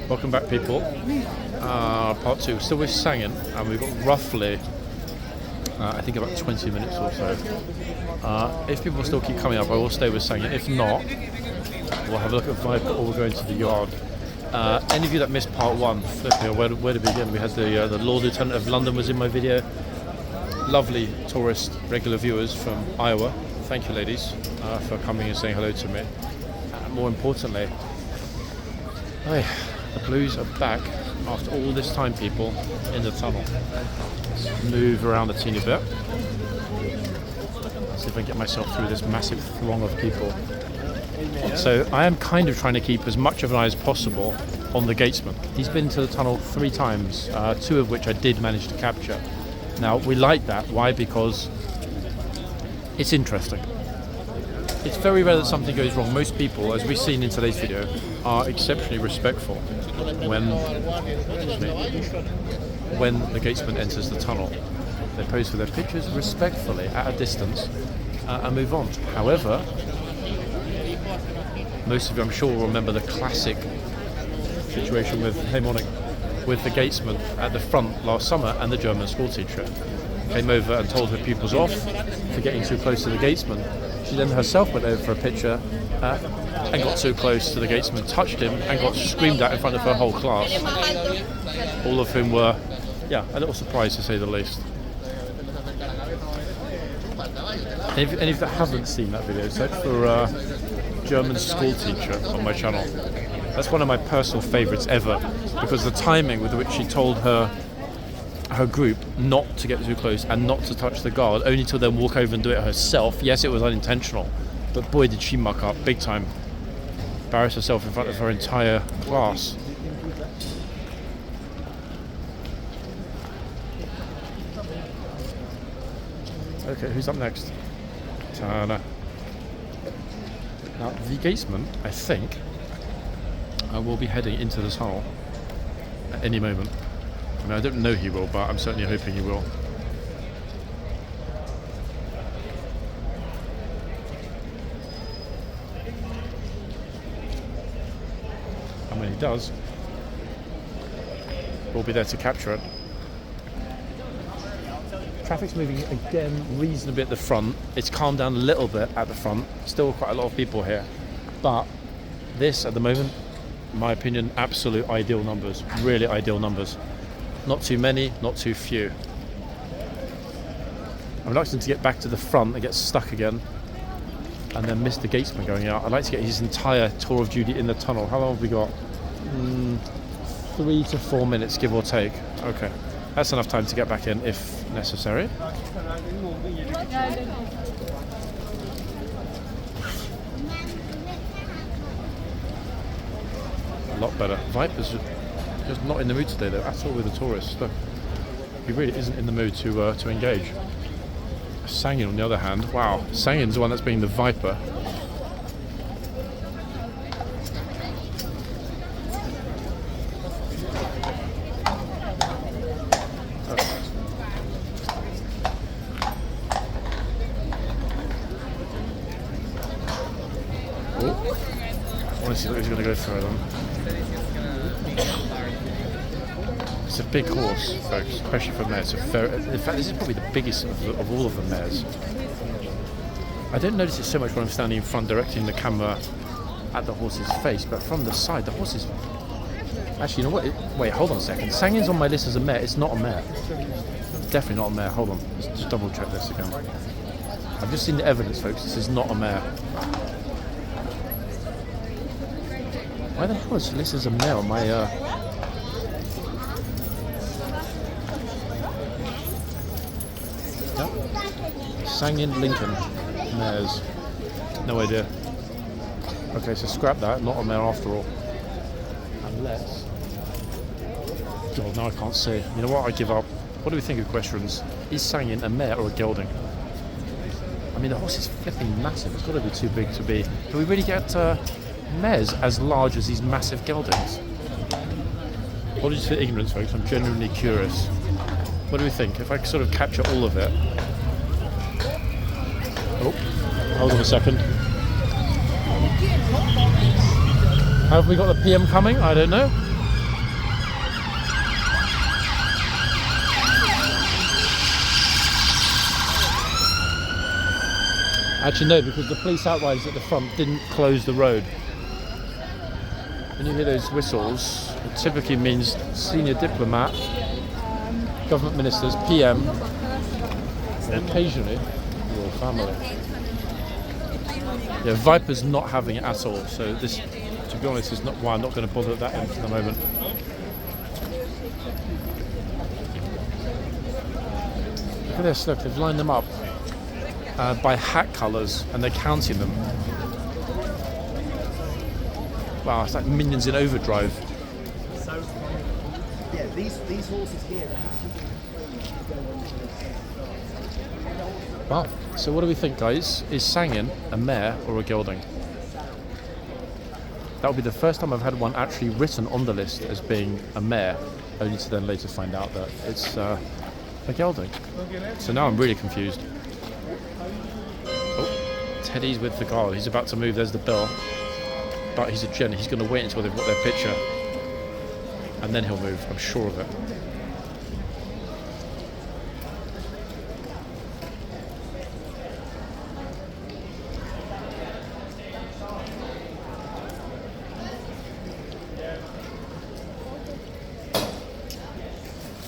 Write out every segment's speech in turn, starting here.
Welcome back, people. Part 2, still with Sangin, and we've got roughly, I think about 20 minutes or so. If people still keep coming up, I will stay with Sangin. If not, we'll have a look at Viper or we'll go into the yard. Any of you that missed part 1, flipping, where to begin? We had the Lord Lieutenant of London was in my video. Lovely tourist, regular viewers from Iowa. Thank you, ladies, for coming and saying hello to me. More importantly, the Blues are back after all this time, people, in the tunnel. Let's move around a teeny bit. See if I can get myself through this massive throng of people. So I am kind of trying to keep as much of an eye as possible on the Gatesman. He's been to the tunnel 3 times, 2 of which I did manage to capture. Now, we like that. Why? Because it's interesting. It's very rare that something goes wrong. Most people, as we've seen in today's video, are exceptionally respectful when the Gatesman enters the tunnel. They pose for their pictures respectfully at a distance and move on. However, most of you, I'm sure, will remember the classic situation with the Gatesman at the front last summer, and the German school teacher came over and told her pupils off for getting too close to the Gatesman. She then herself went over for a picture and got too close to the Gatesman, touched him, and got screamed at in front of her whole class. All of whom were, a little surprised to say the least. Any of you that haven't seen that video, search for German school teacher on my channel. That's one of my personal favourites ever, because the timing with which she told her group not to get too close and not to touch the guard, only to then walk over and do it herself. Yes, it was unintentional, but boy did she muck up big time. Embarrass herself in front of her entire class. Okay, who's up next? Tana. Now, the Gatesman, I think, will be heading into the tunnel at any moment. I mean, I don't know he will, but I'm certainly hoping he will. And when he does, we'll be there to capture it. Traffic's moving again reasonably at the front. It's calmed down a little bit at the front. Still quite a lot of people here. But this, at the moment, in my opinion, absolute ideal numbers. Really ideal numbers. Not too many, not too few. I'm reluctant to get back to the front and get stuck again and then miss the Gatesman going out. I'd like to get his entire tour of duty in the tunnel. How long have we got? 3 to 4 minutes, give or take. Okay, that's enough time to get back in if necessary. A lot better. Viper's just not in the mood today, though, at all with the tourists. Look, he really isn't in the mood to engage. Sangin, on the other hand, wow, Sangin's the one that's being the Viper. I want to see what he's going to go for then. It's a big horse, folks, especially for mares. In fact, this is probably the biggest of all of the mares. I don't notice it so much when I'm standing in front directing the camera at the horse's face, but from the side, the horse is... Actually, you know what? Wait, hold on a second. Sangin's on my list as a mare. It's not a mare. Definitely not a mare. Hold on. Let's just double check this again. I've just seen the evidence, folks. This is not a mare. Why the hell is this as a mare on my... Sangin Lincoln mares. No idea. Okay, so scrap that. Not a mare after all. Unless... God, now I can't see. You know what? I give up. What do we think of questions? Is Sangin a mare or a gelding? I mean, the horse is flipping massive. It's got to be too big to be... Do we really get mares as large as these massive geldings? Apologies for ignorance, folks. I'm genuinely curious. What do we think? If I sort of capture all of it... Oh, hold on a second. Have we got the PM coming? I don't know. Actually, no, because the police outriders at the front didn't close the road. When you hear those whistles, it typically means senior diplomat, government ministers, PM, and occasionally royal family. Yeah, Viper's not having it at all, so this, to be honest, is not why I'm not going to bother at that end for the moment. Look at this, look, they've lined them up by hat colours and they're counting them. Wow, it's like Minions in Overdrive. So, yeah, these horses here. Wow, so what do we think, guys? Is Sangin a mare or a gelding? That would be the first time I've had one actually written on the list as being a mare, only to then later find out that it's a gelding. So now I'm really confused. Oh, Teddy's with the guard. He's about to move. There's the bell. But he's a gent. He's going to wait until they've got their picture. And then he'll move. I'm sure of it.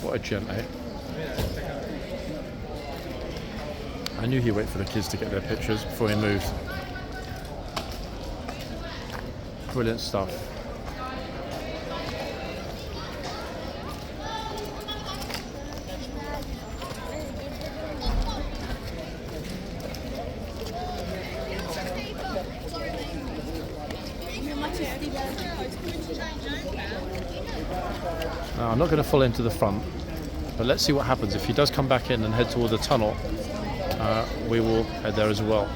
What a gent, eh? I knew he'd wait for the kids to get their pictures before he moved. Brilliant stuff. Now, I'm not going to follow him to the front, but let's see what happens. If he does come back in and head toward the tunnel, we will head there as well.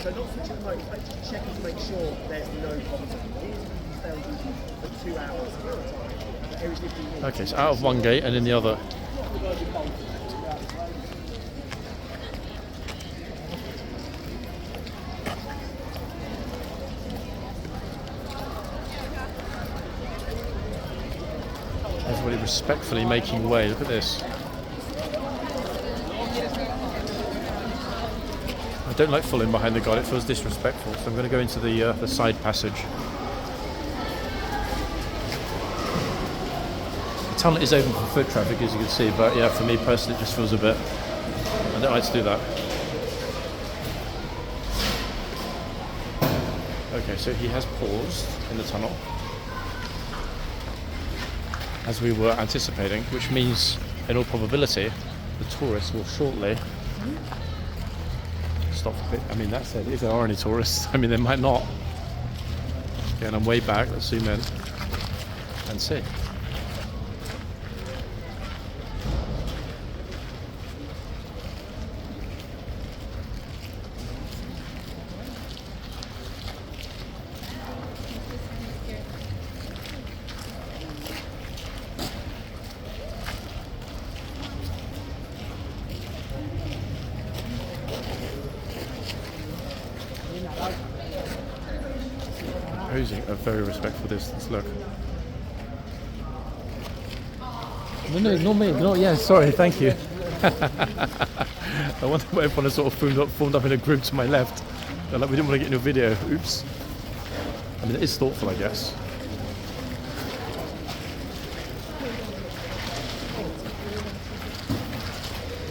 So not switching the remote, checking to make sure there's no contact. For 2 hours. Okay, so out of one gate and in the other. Everybody respectfully making way. Look at this. I don't like following behind the guard, it feels disrespectful, so I'm going to go into the side passage. The tunnel is open for foot traffic, as you can see, but yeah, for me personally it just feels a bit... I don't like to do that. Okay, so he has paused in the tunnel, as we were anticipating, which means, in all probability, the tourists will shortly... stop a bit. I mean, that said, if there are any tourists, I mean, they might not. Okay, and I'm way back. Let's zoom in and see. Posing a very respectful distance, look. No, not me. No, yeah, sorry, thank you. I wonder why everyone is sort of formed up in a group to my left. Like, we didn't want to get in a video. Oops. I mean, it is thoughtful, I guess.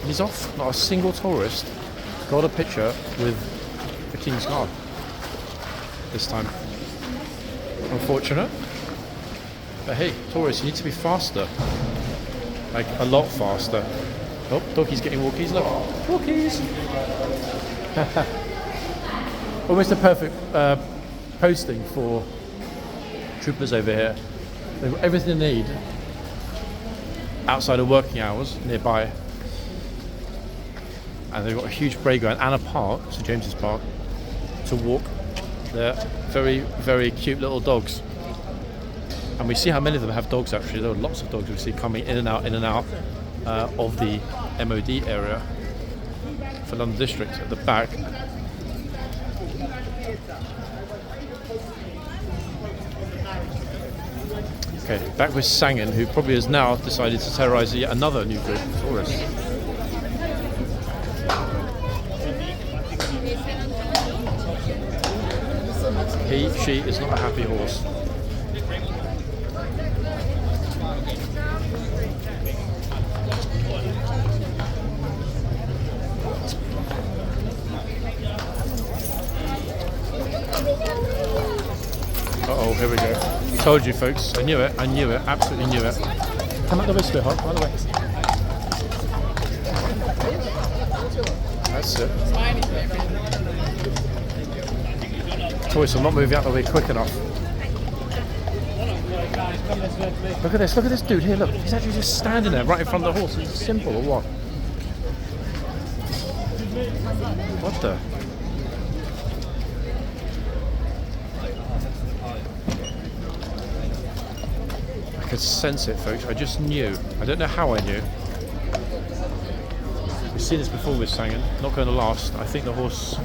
He's off. Not a single tourist got a picture with the King's Guard this time. Unfortunate. But hey, tourists, you need to be faster. Like, a lot faster. Oh, doggy's getting walkies, look. Walkies! Almost a perfect posting for troopers over here. They've got everything they need outside of working hours nearby. And they've got a huge parade ground and a park, St James's Park, to walk their very, very cute little dogs. And we see how many of them have dogs actually. There are lots of dogs we see coming in and out of the MOD area for London District at the back. Okay, back with Sangin, who probably has now decided to terrorise yet another new group of tourists. She is not a happy horse. Uh-oh, here we go. Told you, folks. I knew it, absolutely knew it. Come out the way, sweetheart, come out the way. That's it. Choice, I'm not moving out the way quick enough. Look at this dude here, look. He's actually just standing there right in front of the horse. Is it simple or what? What the? I could sense it, folks. I just knew. I don't know how I knew. We've seen this before with Sangen. Not going to last. I think the horse...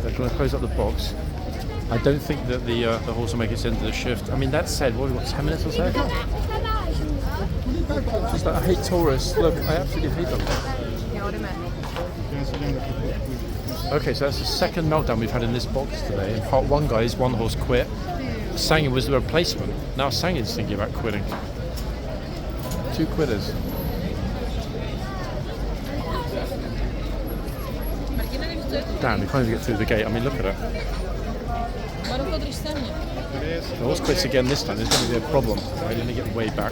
They're going to close up the box. I don't think that the horse will make its end of the shift. I mean, that said, what have we got, 10 minutes or so? Just like, I hate tourists. Look, I absolutely hate them. Okay, so that's the second meltdown we've had in this box today. In part one, guys, one horse quit. Sangen was the replacement. Now Sangen's thinking about quitting. 2 quitters. Damn, we can't even get through the gate. I mean, look at it. The horse quits again this time. There's going to be a problem. Right, let me get way back.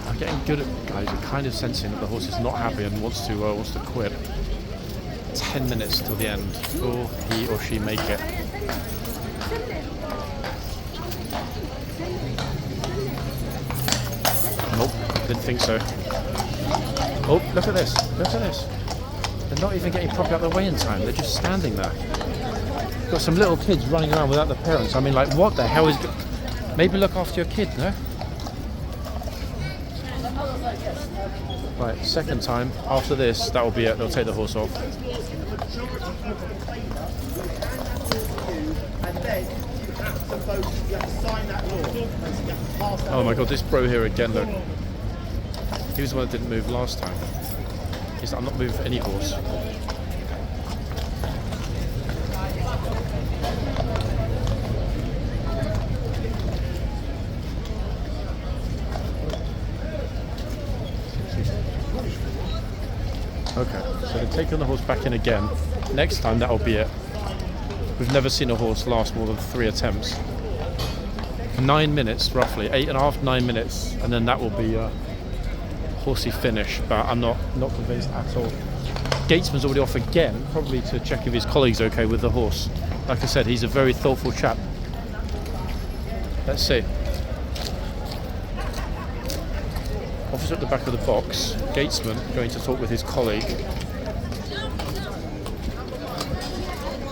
I'm getting good at guys. I'm kind of sensing that the horse is not happy and wants to quit. 10 minutes till the end. Will he or she make it? Nope, didn't think so. Oh, look at this. Look at this. They're not even getting properly out of the way in time. They're just standing there. Got some little kids running around without their parents. I mean, like, what the hell is... Maybe look after your kid, no? Right, second time. After this, that will be it. They'll take the horse off. And then you have to vote, you have to sign that law. You have to pass that Oh my god, this bro here again, look. He was the one that didn't move last time. He's like, I'm not moving any horse. Okay, so they're taking the horse back in again. Next time, that'll be it. We've never seen a horse last more than 3 attempts. 9 minutes, roughly. 8.5, 9 minutes. And then that will be a horsey finish. But I'm not convinced at all. Gatesman's already off again, probably to check if his colleague's okay with the horse. Like I said, he's a very thoughtful chap. Let's see. Officer at the back of the box. Gatesman going to talk with his colleague.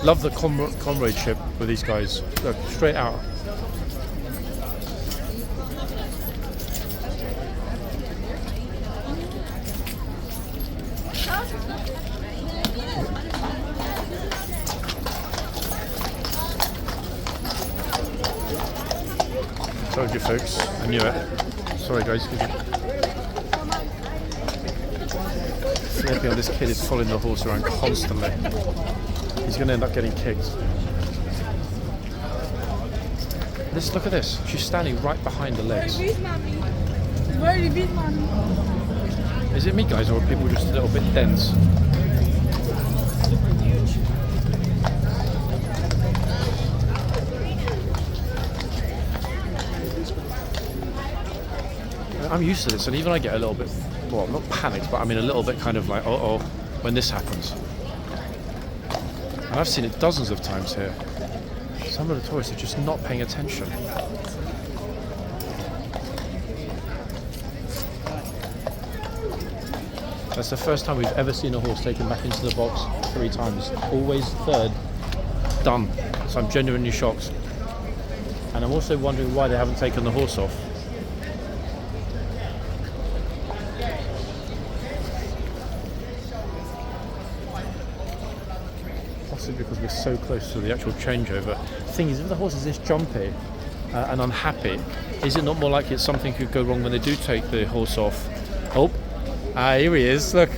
Love the comradeship with these guys. Look, straight out. Told you, folks. I knew it. Sorry, guys. Flipping on, this kid is following the horse around constantly. He's going to end up getting kicked. Look at this. She's standing right behind the legs. Is it me, guys, or are people just a little bit dense? I'm used to this, and even I get a little bit, well, not panicked, but I mean a little bit kind of like, uh-oh, when this happens. And I've seen it dozens of times here. Some of the tourists are just not paying attention. That's the first time we've ever seen a horse taken back into the box 3 times. Always third, done. So I'm genuinely shocked. And I'm also wondering why they haven't taken the horse off. Because we're so close to the actual changeover. The thing is, if the horse is this jumpy and unhappy, is it not more likely that something could go wrong when they do take the horse off? Oh, Ah, here he is. Look.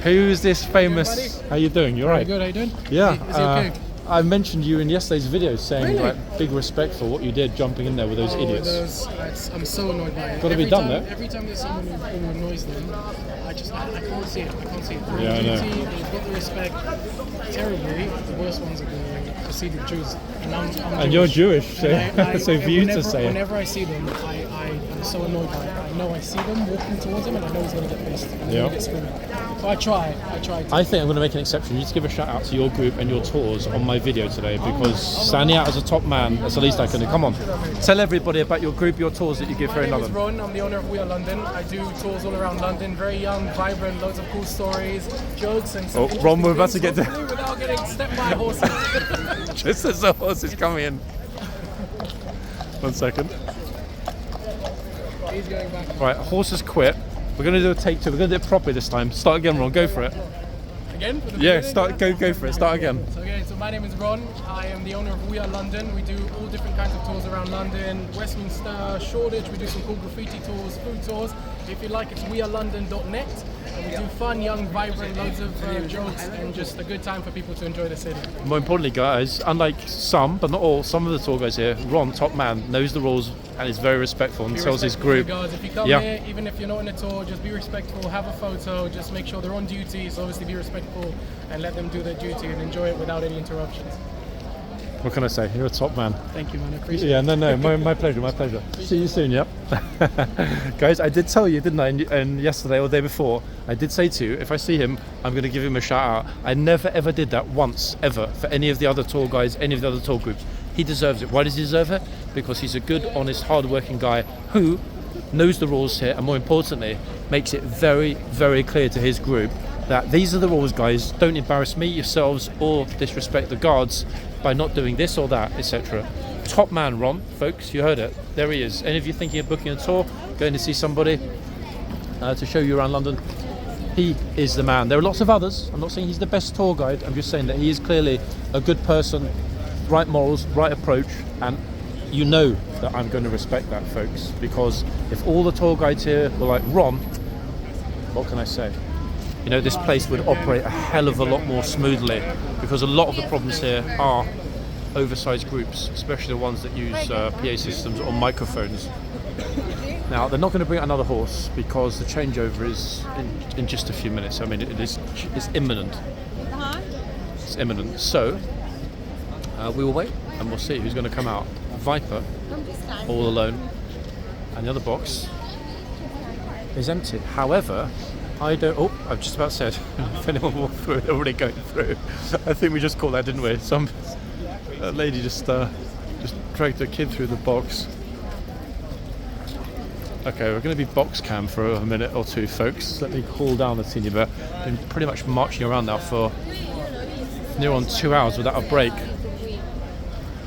Who's this famous? How you doing? You alright? Good, how you doing? Yeah. Is he okay? I mentioned you in yesterday's video saying Really? like big respect for what you did jumping in there with those idiots. I'm so annoyed by it. Gotta be done, though. Every time there's someone who annoys them, I can't see it. I can't see it. Yeah, I know. They've got the respect. Terribly, the worst ones are the Hasidic Jews. And you're Jewish, so, And so for you to say it. whenever I see them, I'm so annoyed by it. I know I see them walking towards him, and I know he's going to get pissed. And Yeah. yeah. Get screaming. So I try to. I think I'm going to make an exception. You need to give a shout out to your group and your tours on my video today because standing out as a top man, that's the least I can do. Come on, tell everybody about your group, your tours that you give here in My name is London. Ron, I'm the owner of We Are London. I do tours all around London, very young, vibrant, loads of cool stories, jokes and some Oh, Ron, we're about to interesting get things, hopefully without getting stepped by horses. Just as the horse is coming in. 1 second. He's going back. Right, horses quit. We're going to do a take two. We're going to do it properly this time. Start again, Ron. Go for it. Again? For the Yeah, beginning? go for it. Start again. So my name is Ron. I am the owner of We Are London. We do all different kinds of tours around London, Westminster, Shoreditch. We do some cool graffiti tours, food tours. If you like, it's wearelondon.net. And we do fun, young, vibrant, loads of jokes and just a good time for people to enjoy the city. More importantly, guys, unlike some, but not all, some of the tour guys here, Ron, top man, knows the rules and is very respectful and Be tells his respectful of group. your guards. If you come Yeah. here, even if you're not in a tour, just be respectful, have a photo, just make sure they're on duty, so obviously be respectful and let them do their duty and enjoy it without any interruptions. What can I say? You're a top man. Thank you, man, I appreciate Yeah, it. no, my pleasure, my pleasure. See you soon, yep. Guys, I did tell you, didn't I, and yesterday or the day before, I did say to you, if I see him, I'm going to give him a shout out. I never ever did that once, ever, for any of the other tour guys, any of the other tour groups. He deserves it. Why does he deserve it? Because he's a good, honest, hard-working guy who knows the rules here and, more importantly, makes it very, very clear to his group that these are the rules, guys. Don't embarrass me, yourselves, or disrespect the guards by not doing this or that, etc. Top man, Ron, folks, you heard it. There he is. Any of you thinking of booking a tour, going to see somebody to show you around London, he is the man. There are lots of others. I'm not saying he's the best tour guide. I'm just saying that he is clearly a good person, right morals, right approach, and you know that I'm going to respect that, folks, because if all the tour guides here were like Ron, what can I say? You know, this place would operate a hell of a lot more smoothly, because a lot of the problems here are oversized groups, especially the ones that use PA systems or microphones. Now, they're not going to bring out another horse because the changeover is in just a few minutes. I mean, it's imminent. It's imminent. So, we will wait and we'll see who's going to come out. Viper, all alone, and the other box is empty. However, I don't. Oh, I've just about said. If anyone walked through, they're already going through. I think we just caught that, didn't we? Some lady just dragged her kid through the box. Okay, we're going to be box cam for a minute or two, folks. Let me cool down a teeny bit. Been pretty much marching around now for near on 2 hours without a break.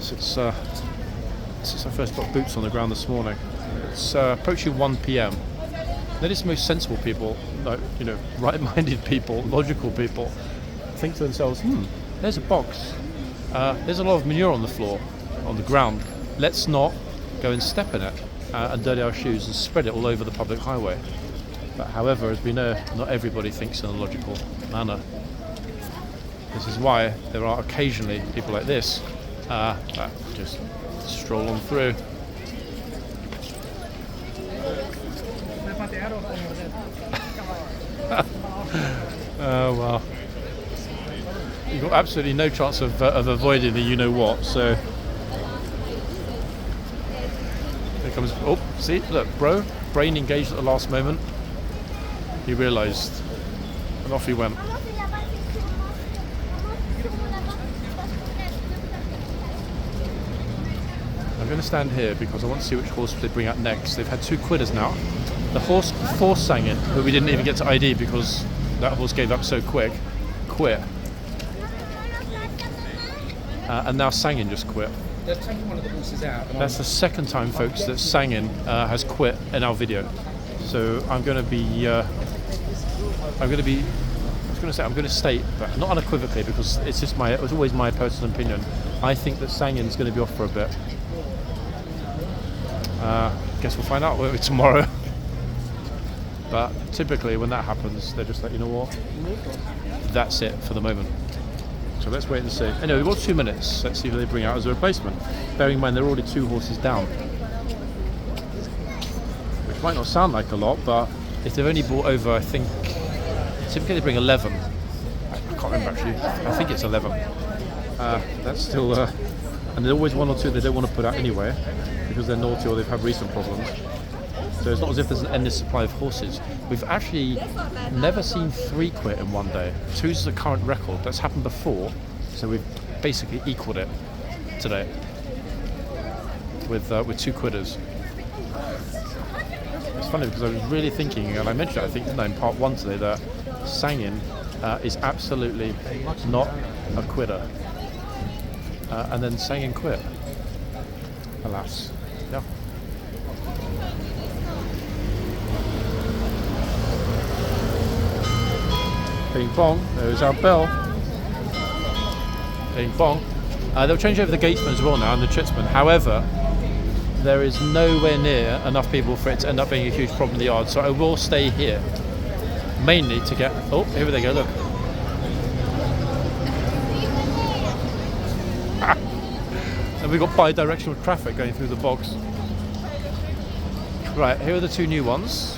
Since I first got boots on the ground this morning. It's approaching 1 p.m. Notice most sensible people, like, you know, right-minded people, logical people, think to themselves, there's a box. There's a lot of manure on the floor, on the ground. Let's not go and step in it and dirty our shoes and spread it all over the public highway. But however, as we know, not everybody thinks in a logical manner. This is why there are occasionally people like this that just stroll on through. Oh well, you've got absolutely no chance of avoiding the you-know-what, so here comes, oh, see, look, brain engaged at the last moment, he realised, and off he went. I'm going to stand here because I want to see which horse they bring out next. They've had 2 quitters now. The horse before sang it, but we didn't even get to ID because that horse gave up so quick, quit. And now Sangin just quit. They're taking one of the horses out. That's the second time, folks, that Sangin has quit in our video. So I'm going to state, but not unequivocally, because it's just it was always my personal opinion. I think that Sangin's going to be off for a bit. Guess we'll find out tomorrow. But typically when that happens, they're just like, you know what, that's it for the moment. So let's wait and see. Anyway, we've got 2 minutes. Let's see who they bring out as a replacement. Bearing in mind they're already 2 horses down. Which might not sound like a lot, but if they've only brought over, I think, typically they bring 11. I can't remember actually. I think it's 11. That's still, and there's always 1 or 2 they don't want to put out anyway because they're naughty or they've had recent problems. So it's not as if there's an endless supply of horses. We've actually never seen 3 quit in one day. 2 is the current record. That's happened before, so we've basically equaled it today with 2 quitters. It's funny because I was really thinking, and I mentioned it, I think, didn't I, in part 1 today, that Sangin is absolutely not a quitter. And then Sangin quit. Alas. Yeah. Bing bong, there's our bell. Bing bong. They'll change over the Gatesman as well now and the Chitsman. However, there is nowhere near enough people for it to end up being a huge problem in the yard. So I will stay here, mainly to get. Oh, here they go. Look. And we've got bi-directional traffic going through the bogs. Right, here are the 2 new ones.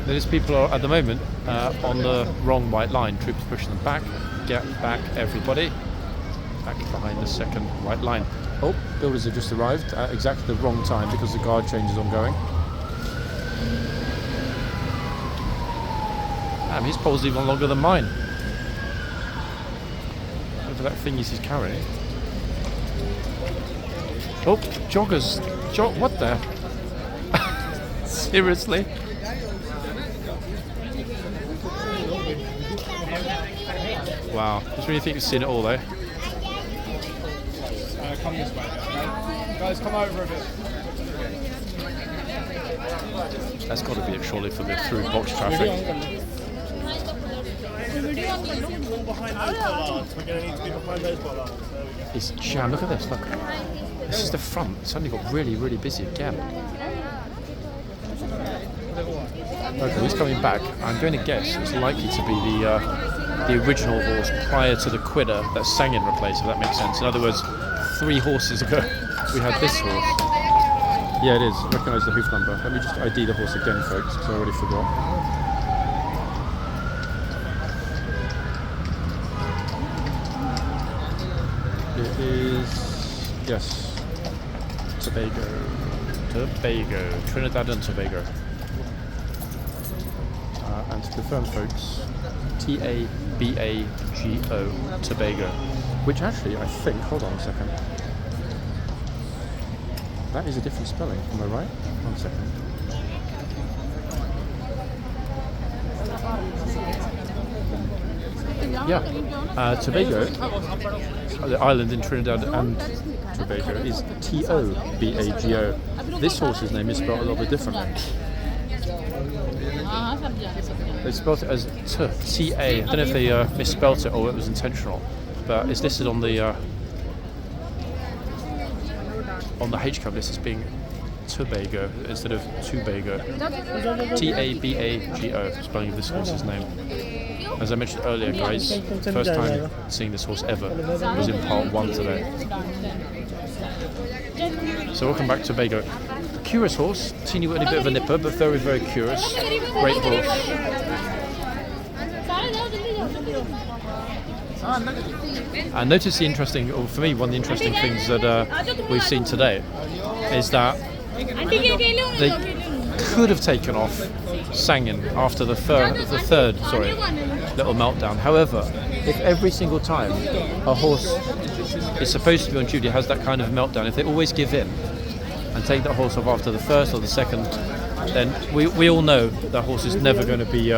These people are at the moment on the wrong white line. Troops pushing them back. Get back, everybody. Back behind the second white line. Oh, builders have just arrived at exactly the wrong time because the guard change is ongoing. Damn, his pole's even longer than mine. Look at that thing he's carrying. Oh, joggers. What the? Seriously? Wow, just when you think you've seen it all though. Come this way, guys, come over a bit. That's got to be it surely for the through box traffic. It's jam, look at this, look. This is the front, it's suddenly got really, really busy again. Okay, he's coming back. I'm going to guess it's likely to be the original horse prior to the quitter that Sangin replaced, if that makes sense. In other words, 3 horses ago we had this horse. Yeah, it is. Recognise the hoof number. Let me just ID the horse again, folks, because I already forgot. It is, yes, Tobago, Trinidad and Tobago. And to confirm, folks, Tabago, Tobago, which actually I think, hold on a second, that is a different spelling, am I right? 1 second. Yeah, Tobago, the island in Trinidad and Tobago, is Tobago. This horse's name is spelled a little bit differently. They spelled it as T-A. I don't know if they misspelt it or it was intentional, but it's listed on the H-cab list as being Tobago instead of Tobago. T-A-B-A-G-O, spelling of this horse's name. As I mentioned earlier, guys, first time seeing this horse ever was in part 1 today. So welcome back to Tobago. Curious horse, teeny bit of a nipper, but very, very curious. Great horse. And notice the interesting, or for me, one of the interesting things that we've seen today is that they could have taken off Sangin after the third little meltdown. However, if every single time a horse is supposed to be on duty has that kind of meltdown, if they always give in and take that horse off after the first or the second, then we all know that horse is never going to be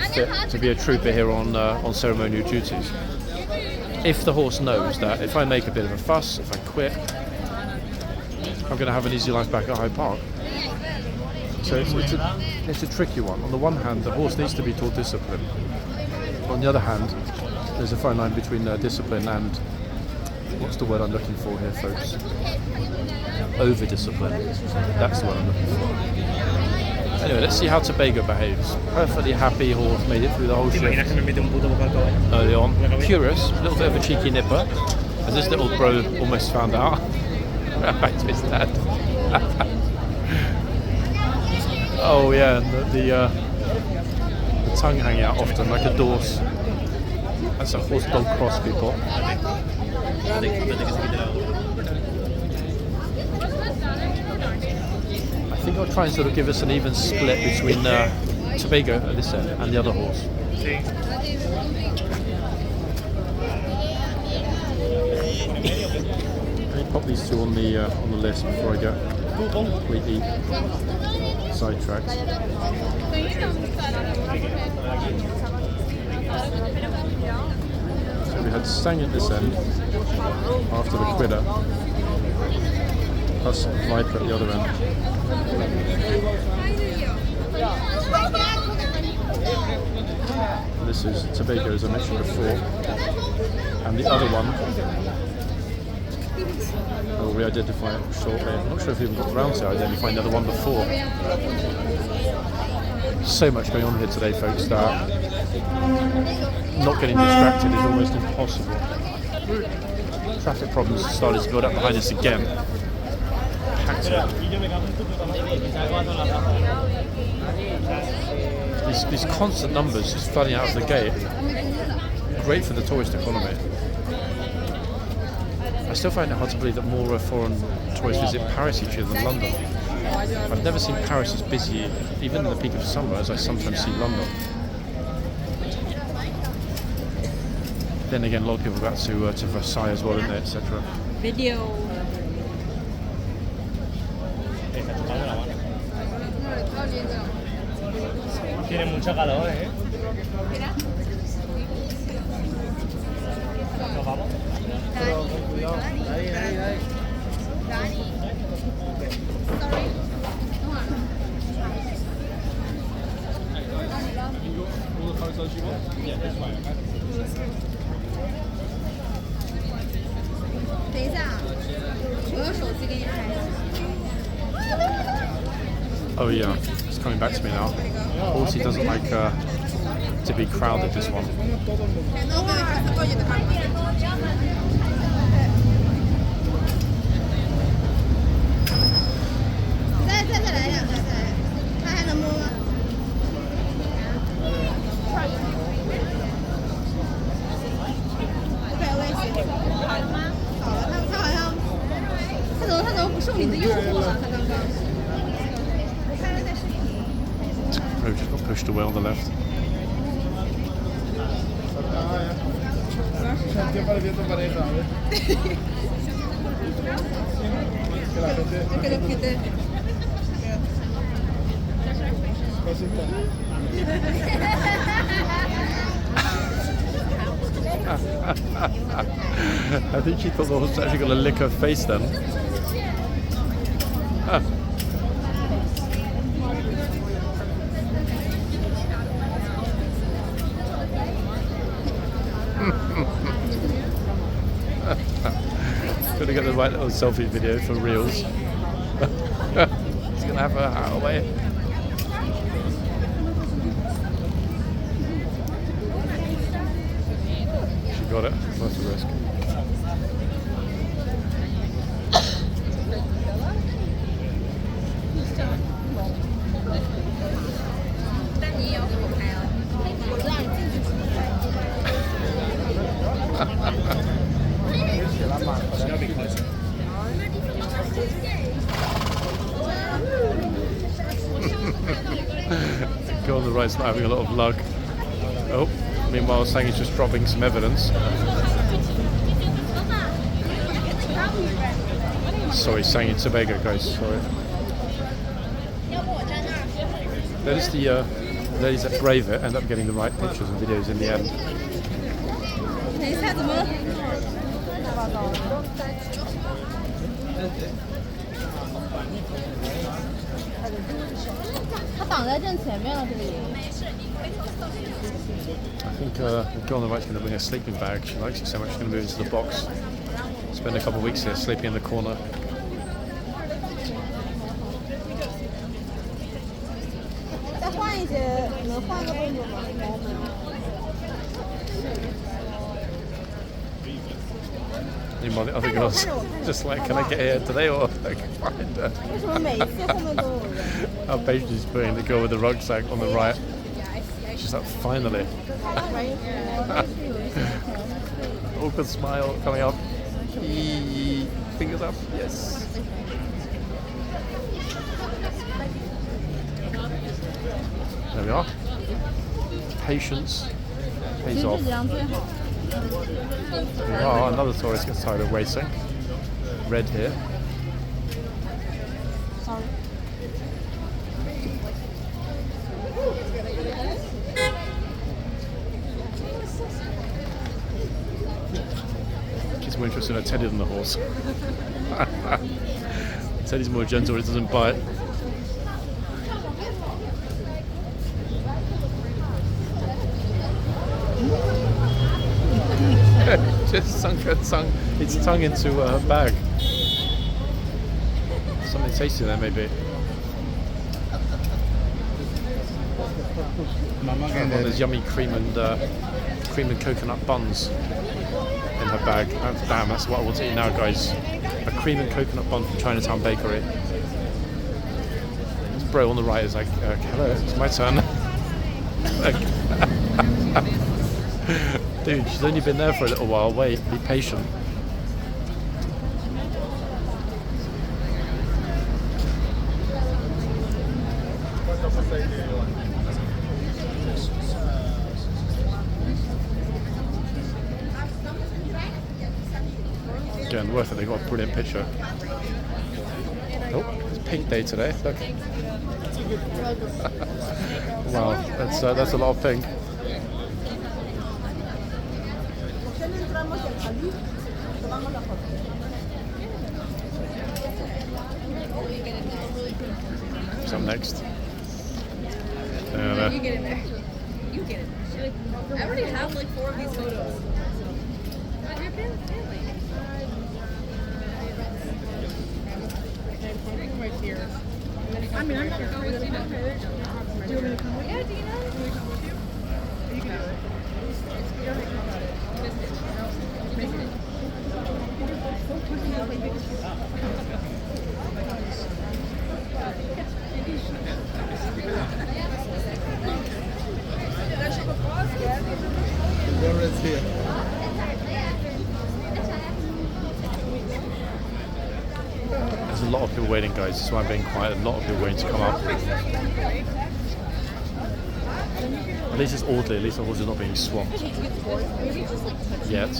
fit to be a trooper here on ceremonial duties. If the horse knows that if I make a bit of a fuss, if I quit, I'm going to have an easy life back at Hyde Park. So it's a tricky one. On the one hand, the horse needs to be taught discipline. On the other hand, there's a fine line between discipline and what's the word I'm looking for here, folks? Over-discipline. That's the word I'm looking for. Anyway, let's see how Tobago behaves. Perfectly happy horse, made it through the whole shift early on. Curious, a little bit of a cheeky nipper, as this little bro almost found out. Back to his dad. Oh yeah, the tongue hanging out often, like a dorse. That's a horse-dog cross, people. I think I'll try and sort of give us an even split between Tobago at this end and the other horse. Let me pop these two on the list before I get completely sidetracked. So we had Sang at this end after the Quitter, plus Viper at the other end. And this is Tobago, as I mentioned before, and the other one we'll re-identify it shortly. I'm not sure if we even got around to identifying the other one before. So much going on here today, folks, that not getting distracted is almost impossible. Traffic problems started to build up behind us again. Packed it. These constant numbers just flooding out of the gate. Great for the tourist economy. I still find it hard to believe that more foreign tourists visit Paris each year than London. I've never seen Paris as busy, even in the peak of summer, as I sometimes see London. Then again, a lot of people go back to Versailles as well, isn't they, etc. Video. Tiene mucha calor, ¿eh? ¿Nos vamos? Pero con cuidado. Ahí. Sorry. 等一下，我用手机给你拍。 Oh yeah, it's coming back to me now. Horsey doesn't like to be crowded, this one. Oh, just got pushed away on the left. I think she thought the horse was actually going to lick her face then. Got to get the right little selfie video for reals. She's going to have her hat away. She got it. Worth the risk. Go on the right's not having a lot of luck. Oh, meanwhile Sang is just dropping some evidence. Sorry, Sang in Tobago, guys, sorry. That is the ladies that brave it end up getting the right pictures and videos in the end. 等一下，怎么？他挡在正前面了，这里。 I think the girl on the right is going to bring a sleeping bag. She likes it so much she's going to move into the box Spend a couple of weeks here sleeping in the corner. Meanwhile, the other girls just like, can I get here today or I can find her? How patient she's putting the girl with the rucksack on the right. She's like, finally. Awkward smile coming up. Fingers up, yes. There we are. Patience pays off. Oh, another tourist gets tired of waiting. Red here. She's more interested in a teddy than the horse. Teddy's more gentle, it doesn't bite. Just sunk its tongue into her bag. Something tasty there, maybe. One of those yummy cream and coconut buns in her bag. Damn, that's what I want to eat now, guys. A cream and coconut bun from Chinatown Bakery. This bro on the right is like, hello, it's my turn. Dude, she's only been there for a little while. Wait, be patient. Again, worth it. They got a brilliant picture. Oh, it's pink day today. Look. Wow, that's a lot of pink. What's up next? You get in there. You get in there. I already have like 4 of these photos. But your family. Right here. I mean, I'm not going to go with you. Do you want me to come with you? Yeah, do you know? Can we come with you? You can do it. There's a lot of people waiting, guys. That's why I'm being quiet. A lot of people waiting to come up. At least it's orderly. At least the horse is not being swamped yet.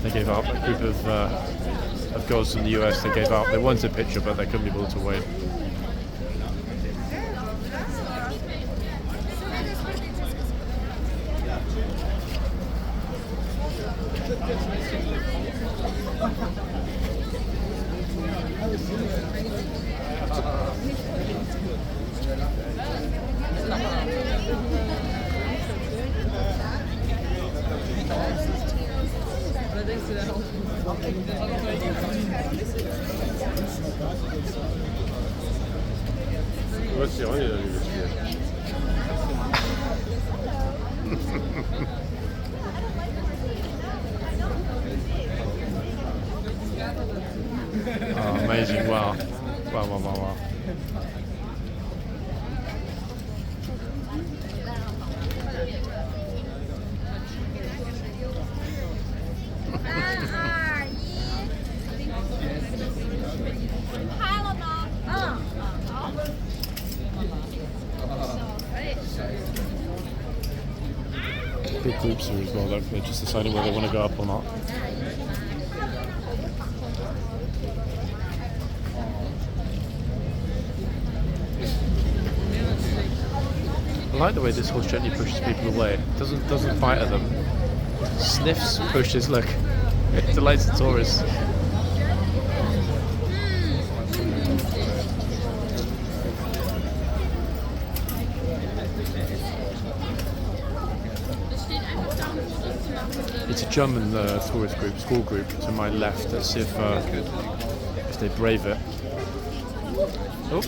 They gave up. A group of girls from the US. They gave up. They wanted a picture, but they couldn't be able to wait. Oh, amazing. Wow. Wow. Big groups here as well, look, they're just deciding whether they want to go up or not. I like the way this horse gently pushes people away. Doesn't bite at them. Sniffs, pushes, look. It delights the tourists. It's a German tourist group, school group to my left. Let's see if they brave it. Oh.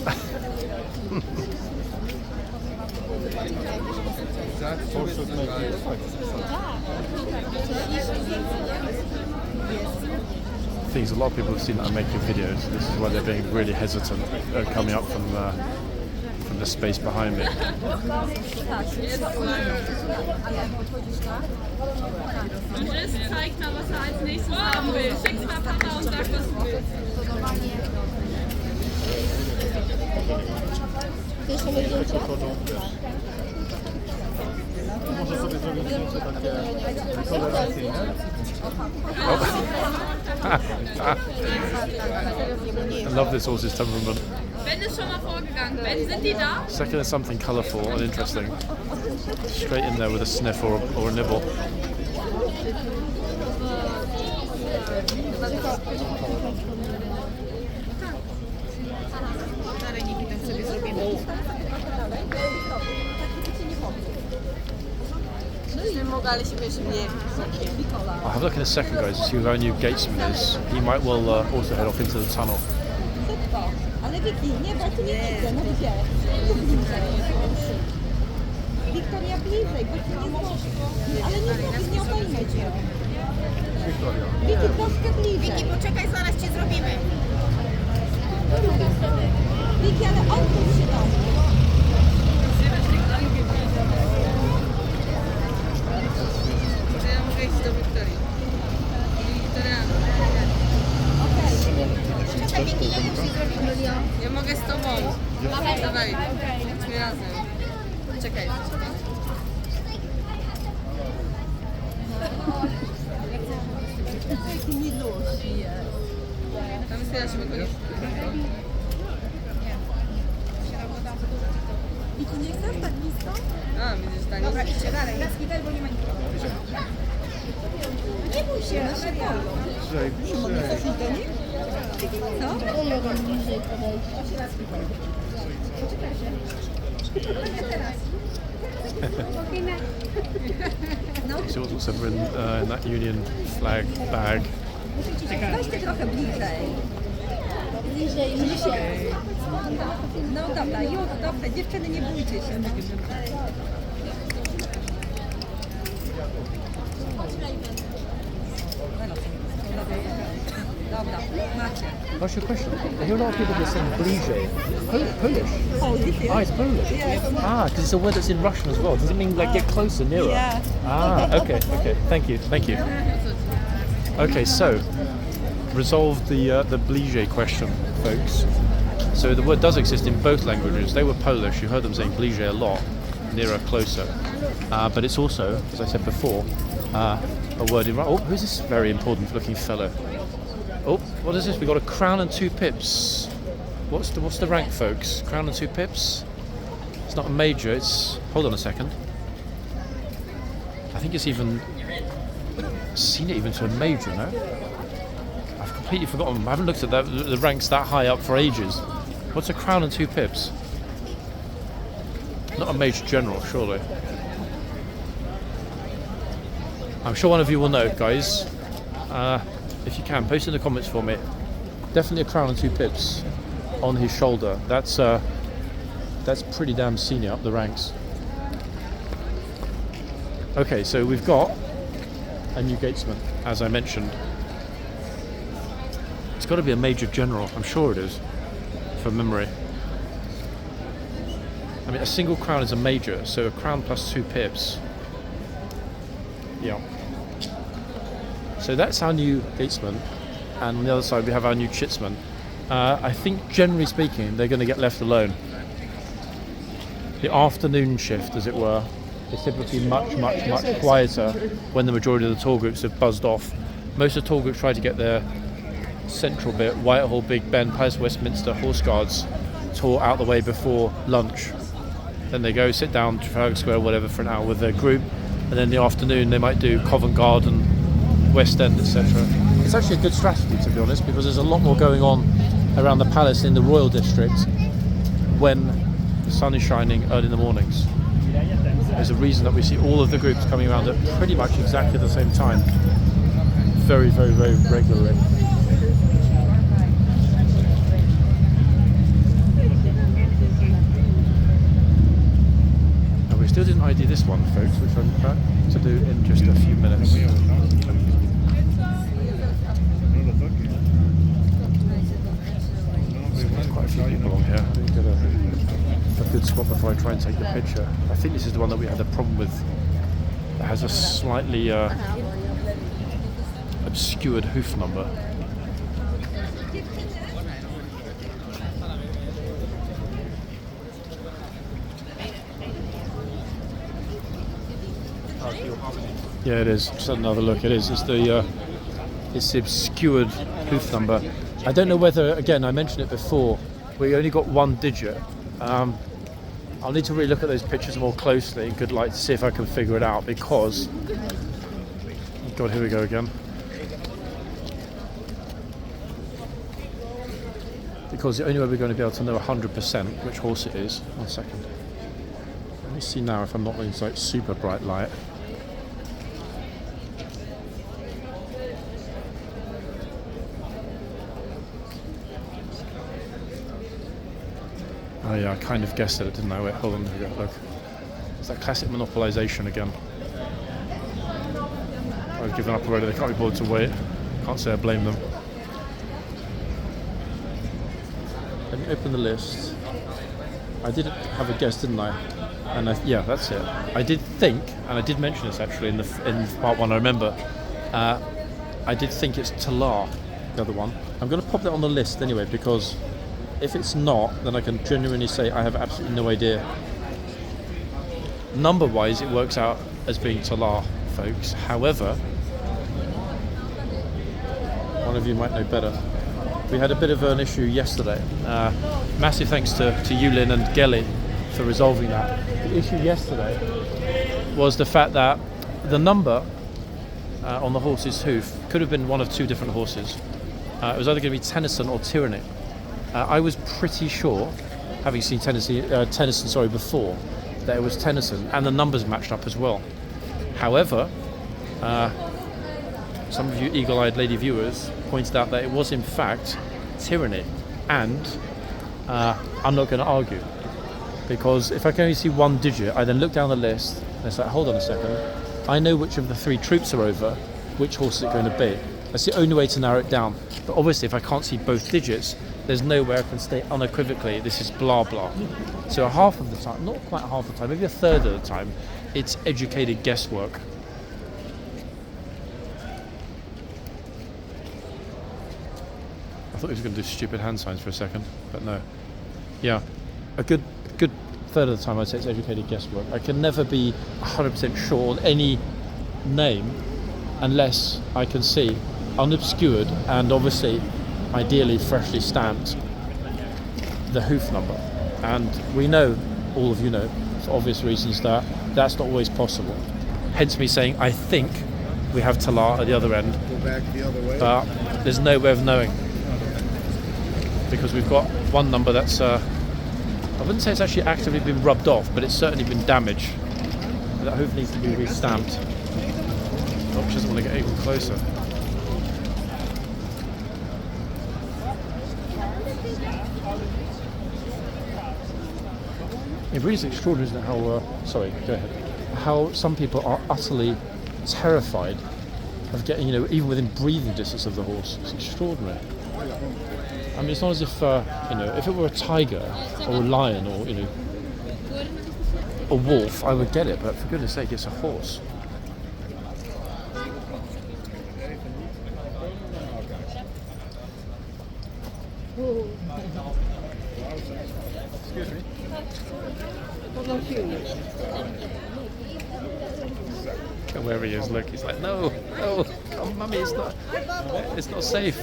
I think a lot of people have seen that I'm making videos. This is why they're being really hesitant coming up from the space behind me. Chris zeigt mal, was als nächstes haben will. Schick's mal Papa und sag, was du willst. Może sobie zrobić zdjęcie takie tolerancyjne. I love this horse's temperament. Ben ist schon mal vorgegangen. Ben, sind die da? Second is something colourful and interesting. Straight in there with a sniff or a nibble. I'll have a look in a second, guys, to see who our new Gatesman is. He might well also head off into the tunnel. Ale Wiki, nie, bo tu nie widzę, no gdzie? Wiktoria bliżej, bo tu nie złoży. Ale nie obejmę cię. Wiki, troszkę bliżej. Wiki, poczekaj, zaraz cię zrobimy. Wiki, ale odwróć się do mnie. Ja mogę iść do Wiktorii. Wiktoria. Czekaj, Wiki, nie musisz zrobić. Ja mogę z tobą. Dawaj, chodźmy razem. Czekaj. Tam jest chwila, żeby go nie... Wiki, nie chcesz tak blisko? A, widzisz, tak. Dobra, idźcie dalej. Raz widać, bo nie ma nikogo. Nie bój się, nasze boją. Mogę cofnąć do nich? Co? Nie mogę bliżej podejść. He's also in that Union flag bag. Weźcie trochę bliżej. Bliżej, bliżej. No dobra, już, dobrze, dziewczyny, nie bójcie się. Dobra, macie. What's your question? I hear a lot of people that say bliżej. Polish. Oh, this is. Ah, it's Polish. Yes. Ah, because it's a word that's in Russian as well. Does it mean like get closer, nearer? Yeah. Ah, okay. Thank you. Okay, so resolve the bliżej question, folks. So the word does exist in both languages. They were Polish. You heard them saying bliżej a lot, nearer, closer. But it's also, as I said before, a word in. Oh, who's this very important-looking fellow? Oh, what is this? We got a crown and 2 pips. What's the rank, folks? Crown and 2 pips. It's not a major. It's hold on a second. I think it's even seen it even to a major. No, I've completely forgotten. I haven't looked at the ranks that high up for ages. What's a crown and 2 pips? Not a major general, surely. I'm sure one of you will know, guys. If you can, post in the comments for me. Definitely a crown and 2 pips on his shoulder. That's pretty damn senior up the ranks. Okay, so we've got a new Gatesman, as I mentioned. It's got to be a major general. I'm sure it is, from memory. I mean, a single crown is a major, so a crown plus 2 pips. Yeah. So that's our new Gatesman, and on the other side we have our new Chitsman. I think, generally speaking, they're going to get left alone. The afternoon shift, as it were, is typically much quieter when the majority of the tour groups have buzzed off. Most of the tour groups try to get their central bit, Whitehall, Big Ben, Palace, Westminster, Horseguards tour out the way before lunch. Then they go sit down Trafalgar Square, whatever, for an hour with their group, and then in the afternoon they might do Covent Garden, West End, etc. It's actually a good strategy, to be honest, because there's a lot more going on around the palace in the Royal District when the sun is shining early in the mornings. there's a reason that we see all of the groups coming around at pretty much exactly the same time. Very, very, very regularly. And we still didn't ID this one, folks, which I'm about to do in just a few minutes. There's quite a few people on here. Let me get a good spot before I try and take the picture. I think this is the one that we had a problem with. It has a slightly obscured hoof number. Yeah, it is. Just another look. It is. It's the obscured hoof number. I don't know whether, again, I mentioned it before, we only got one digit. I'll need to really look at those pictures more closely in good light to see if I can figure it out, because God, here we go again. Because the only way we're going to be able to know 100% which horse it is. 1 second. Let me see now if I'm not in like super bright light. Oh yeah, I kind of guessed it, didn't I? Wait, hold on, here we go, look. It's that classic monopolisation again. I've given up already, they can't be bothered to wait. Can't say I blame them. Let me open the list. I did have a guess, didn't I? And yeah, that's it. I did think, and I did mention this actually in part one, I remember, I did think it's Talar, the other one. I'm going to pop that on the list anyway, because if it's not, then I can genuinely say I have absolutely no idea. Number-wise, it works out as being Talar, folks. However, one of you might know better. We had a bit of an issue yesterday. Massive thanks to Yulin and Gelly for resolving that. The issue yesterday was the fact that the number on the horse's hoof could have been one of two different horses. It was either going to be Tennyson or Tyranny. I was pretty sure, having seen Tennyson before, that it was Tennyson, and the numbers matched up as well. However, some of you eagle-eyed lady viewers pointed out that it was in fact Tyranny, and I'm not going to argue, because if I can only see one digit, I then look down the list and it's like, hold on a second, I know which of the three troops are over, which horse is it going to be. That's the only way to narrow it down. But obviously if I can't see both digits, there's no way I can state unequivocally this is blah blah. So half of the time, not quite half the time, maybe a third of the time, it's educated guesswork. I thought he was going to do stupid hand signs for a second, but no. Yeah, a good third of the time I'd say it's educated guesswork. I can never be 100% sure on any name unless I can see unobscured and obviously ideally freshly stamped the hoof number, and we know, all of you know, for obvious reasons, that that's not always possible, hence me saying I think we have Talar at the other end. Go back the other way. But there's no way of knowing, because we've got one number that's I wouldn't say it's actually actively been rubbed off, but it's certainly been damaged. That hoof needs to be re-stamped. Oh, she doesn't want to get even closer. It really is extraordinary, isn't it, how, sorry, go ahead, how some people are utterly terrified of getting, even within breathing distance of the horse. It's extraordinary. I mean, it's not as if, if it were a tiger or a lion or, a wolf, I would get it, but for goodness sake, it's a horse. Excuse me. Wherever he is, look, he's like, no, come, mummy, it's not safe.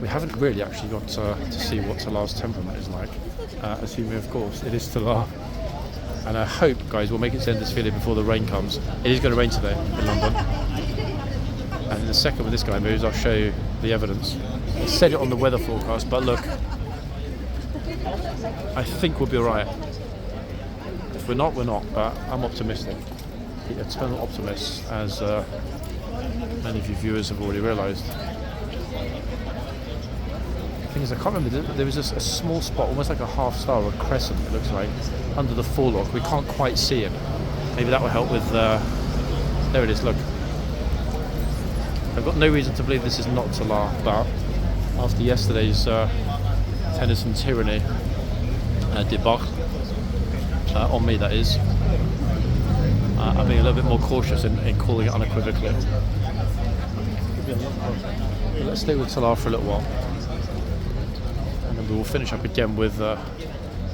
We haven't really actually got to see what Talar's temperament is like, assuming, of course, it is Talar. And I hope, guys, we'll make it to Ennisfield before the rain comes. It is going to rain today in London. And in a second, when this guy moves, I'll show you the evidence. I said it on the weather forecast, but look, I think we'll be alright. If we're not, we're not, but I'm optimistic. The eternal optimist, as many of you viewers have already realised. The thing is, I can't remember, there was a small spot, almost like a half star or a crescent, it looks like, under the forelock. We can't quite see it. Maybe that will help with, there it is, look. I've got no reason to believe this is not Talar, but after yesterday's Tennyson tyranny debacle, on me that is, I'm being a little bit more cautious in calling it unequivocally. But let's stay with Talar for a little while. And then we will finish up again with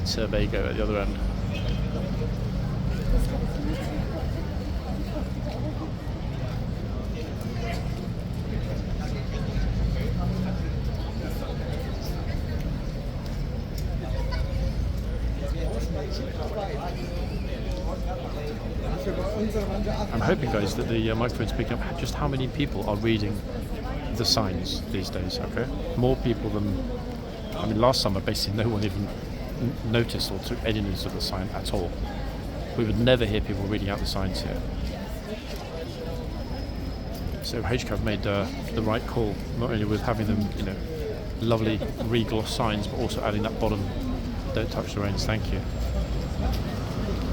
Sebago at the other end. I'm hoping, guys, that the microphone's picking up just how many people are reading the signs these days, okay? More people than... I mean, last summer, basically, no one even noticed or took any notice of the sign at all. We would never hear people reading out the signs here. So HCAV made the right call, not only with having them, you know, lovely re-gloss signs, but also adding that bottom, don't touch the reins, thank you.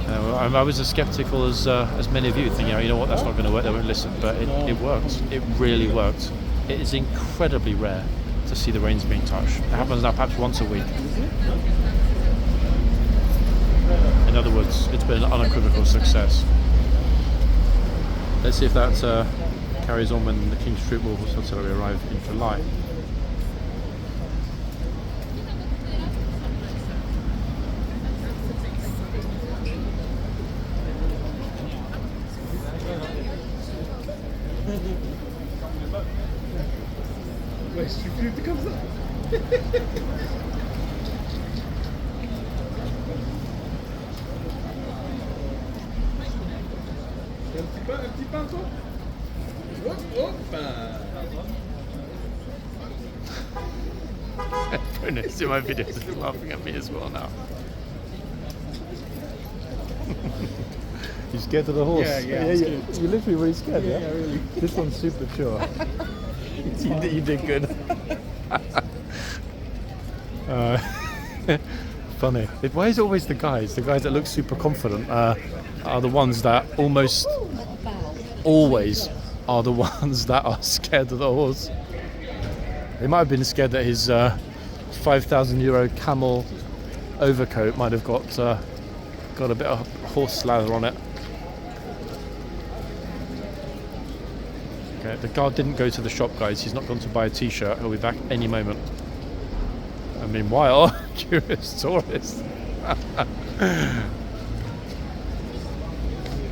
I was as sceptical as many of you, thinking, oh, you know what, that's not going to work, they won't listen. But it worked. It really worked. It is incredibly rare to see the reins being touched. It happens now perhaps once a week. In other words, it's been an unequivocal success. Let's see if that carries on when the King's Troop will also arrive in July. Everyone next to my videos is laughing at me as well now. You scared of the horse? Yeah, you're literally really scared, yeah? Yeah, really. This one's super sure. You did good. Funny. Why is it always the guys that look super confident are the ones that almost always are the ones that are scared of the horse? They might have been scared that his €5,000 camel overcoat might have got a bit of horse slather on it. Okay, the guard didn't go to the shop, guys. He's not gone to buy a t-shirt. He'll be back any moment. And meanwhile, curious tourist.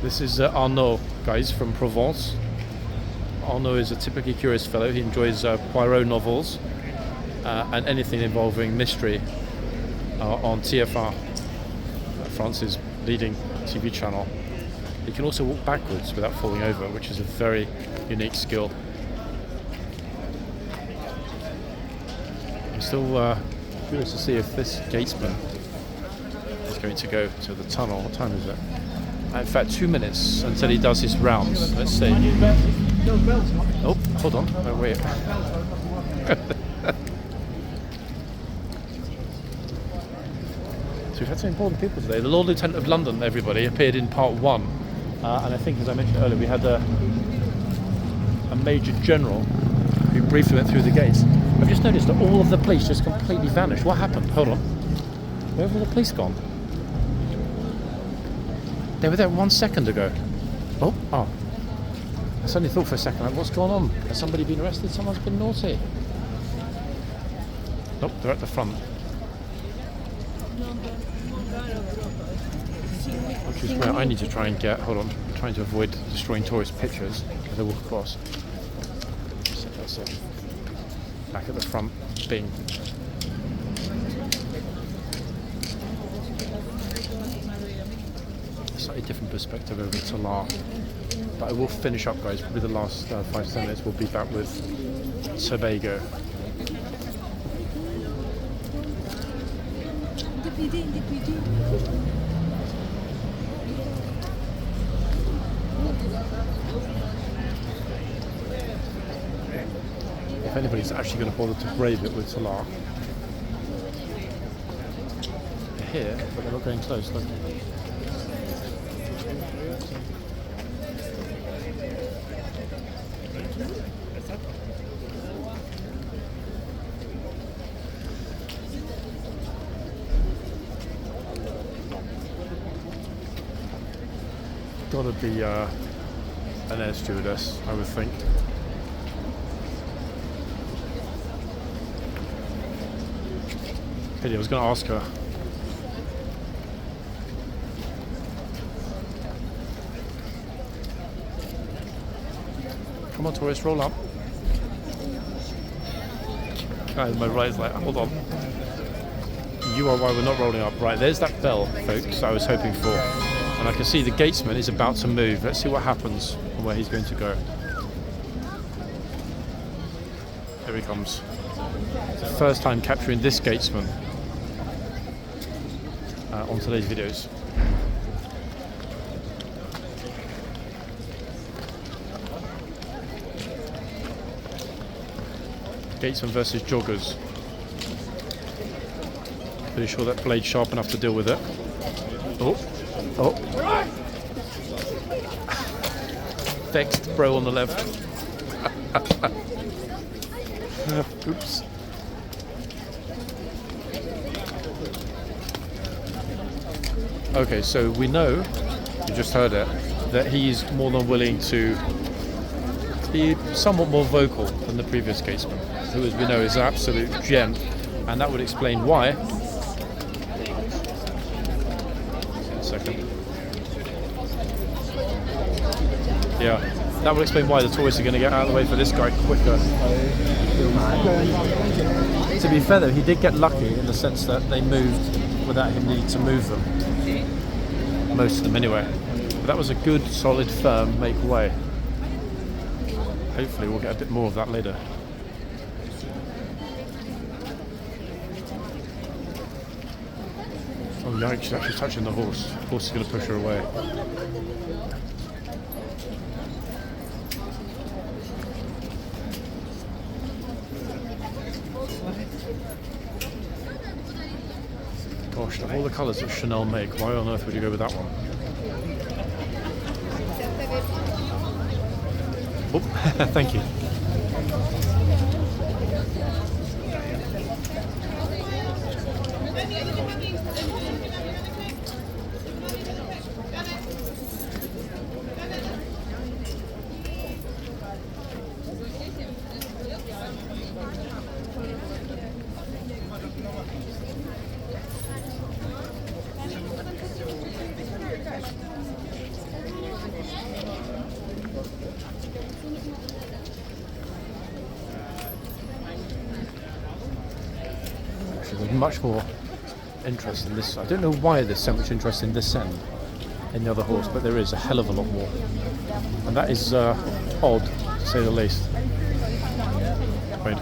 This is Arnaud, guys, from Provence. Arnaud is a typically curious fellow. He enjoys Poirot novels and anything involving mystery on TF1, France's leading TV channel. He can also walk backwards without falling over, which is a very unique skill. I'm still curious to see if this Gatesman is going to go to the tunnel. What time is it? In fact, 2 minutes until he does his rounds. Let's see. Oh, hold on. No, wait. So we've had some important people today. The Lord Lieutenant of London, everybody, appeared in part 1. And I think, as I mentioned earlier, we had a Major General who briefly went through the gates. I've just noticed that all of the police just completely vanished. What happened? Hold on. Where have all the police gone? They were there 1 second ago. Oh. I suddenly thought for a second, like, what's going on? Has somebody been arrested? Someone's been naughty. Nope, they're at the front. Which is where I need to try and get, hold on, I'm trying to avoid destroying tourist pictures as they walk across. So that's it. Back at the front, bing. slightly different perspective over Talar. But I will finish up, guys. Probably the last 5 to 10 minutes. We'll be back with Tobago. If anybody's actually going to bother to brave it with Talar. They're here, but they're not going close. Look. Gotta be an air stewardess, I would think. Pity, I was going to ask her. Come on, tourist, roll up. Guy on my right is like, hold on. You are why we're not rolling up. Right, there's that bell, folks, I was hoping for. And I can see the Gatesman is about to move. Let's see what happens and where he's going to go. Here he comes. It's the first time capturing this Gatesman on today's videos. Gatesman versus joggers. Pretty sure that blade's sharp enough to deal with it. Oh. Vexed bro on the left. Oops. Okay, so we know, you just heard it, that he's more than willing to be somewhat more vocal than the previous Gatesman, who, as we know, is an absolute gem, and that would explain why. Yeah, that would explain why the tourists are going to get out of the way for this guy quicker. To be fair though, he did get lucky in the sense that they moved without him needing to move them. Most of them anyway. But that was a good, solid, firm make way. Hopefully we'll get a bit more of that later. Oh yikes, she's actually touching the horse. The horse is going to push her away. Gosh, of all the colours that Chanel make, why on earth would you go with that one? Oh, thank you. There's much more interest in this. I don't know why there's so much interest in this end in the other horse, but there is a hell of a lot more, and that is odd to say the least. Wait.